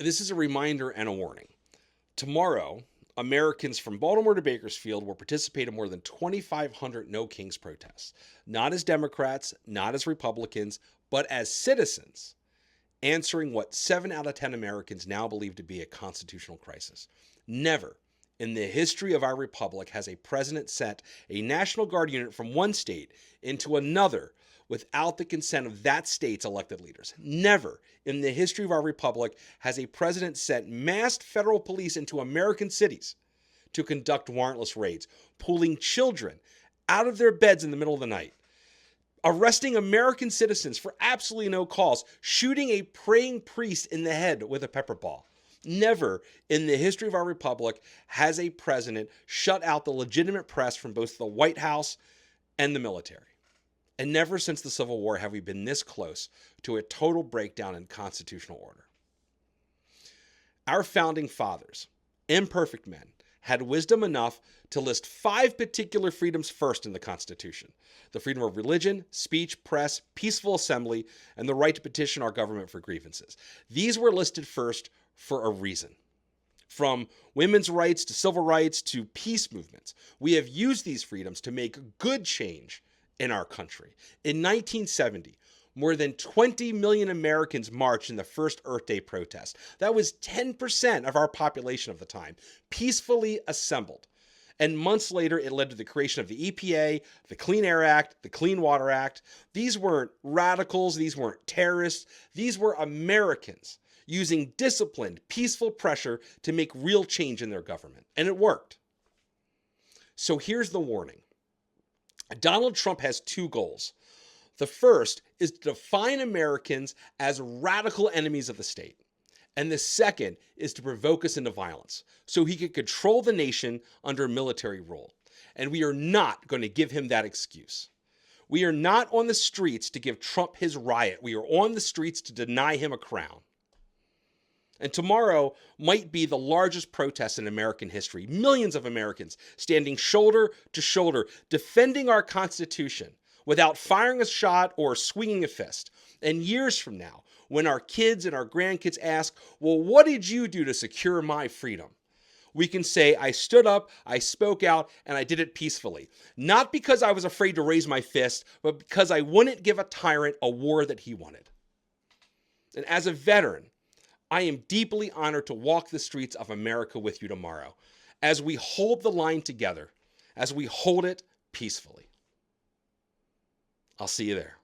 This is a reminder and a warning. Tomorrow, Americans from Baltimore to Bakersfield will participate in more than 2,500 No Kings protests, not as Democrats, not as Republicans, but as citizens, answering what 7 out of 10 Americans now believe to be a constitutional crisis. Never in the history of our republic has a president sent a National Guard unit from one state into another without the consent of that state's elected leaders. Never in the history of our republic has a president sent massed federal police into American cities to conduct warrantless raids, pulling children out of their beds in the middle of the night, arresting American citizens for absolutely no cause, shooting a praying priest in the head with a pepper ball. Never in the history of our republic has a president shut out the legitimate press from both the White House and the military. And never since the Civil War have we been this close to a total breakdown in constitutional order. Our founding fathers, imperfect men, had wisdom enough to list 5 particular freedoms first in the Constitution: the freedom of religion, speech, press, peaceful assembly, and the right to petition our government for grievances. These were listed first for a reason. From women's rights to civil rights to peace movements, we have used these freedoms to make good change in our country. In 1970, more than 20 million Americans marched in the first Earth Day protest. That was 10% of our population of the time, peacefully assembled. And months later, it led to the creation of the EPA, the Clean Air Act, the Clean Water Act. These weren't radicals, these weren't terrorists, these were Americans using disciplined, peaceful pressure to make real change in their government. And it worked. So here's the warning. Donald Trump has 2 goals. The first is to define Americans as radical enemies of the state. And the second is to provoke us into violence so he can control the nation under military rule. And we are not going to give him that excuse. We are not on the streets to give Trump his riot. We are on the streets to deny him a crown. And tomorrow might be the largest protest in American history. Millions of Americans standing shoulder to shoulder, defending our Constitution without firing a shot or swinging a fist. And years from now, when our kids and our grandkids ask, well, what did you do to secure my freedom? We can say, I stood up, I spoke out, and I did it peacefully. Not because I was afraid to raise my fist, but because I wouldn't give a tyrant a war that he wanted. And as a veteran, I am deeply honored to walk the streets of America with you tomorrow as we hold the line together, as we hold it peacefully. I'll see you there.